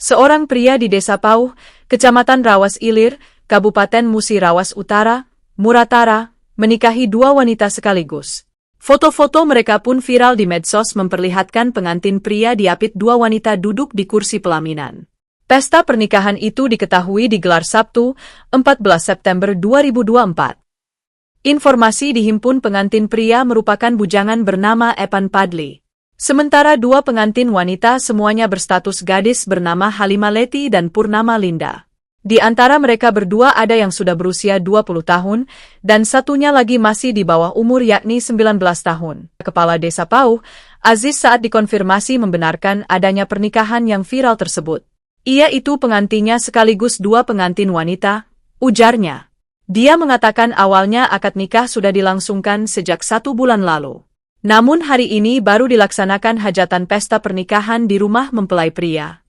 Seorang pria di Desa Pauh, Kecamatan Rawas Ilir, Kabupaten Musi Rawas Utara, Muratara, menikahi dua wanita sekaligus. Foto-foto mereka pun viral di medsos memperlihatkan pengantin pria diapit dua wanita duduk di kursi pelaminan. Pesta pernikahan itu diketahui digelar Sabtu, 14 September 2024. Informasi dihimpun pengantin pria merupakan bujangan bernama Epan Padli. Sementara dua pengantin wanita semuanya berstatus gadis bernama Halima Leti dan Purnama Linda. Di antara mereka berdua ada yang sudah berusia 20 tahun, dan satunya lagi masih di bawah umur yakni 19 tahun. Kepala Desa Pauh, Aziz saat dikonfirmasi membenarkan adanya pernikahan yang viral tersebut. Ia itu pengantinnya sekaligus dua pengantin wanita, ujarnya. Dia mengatakan awalnya akad nikah sudah dilangsungkan sejak 1 bulan lalu. Namun hari ini baru dilaksanakan hajatan pesta pernikahan di rumah mempelai pria.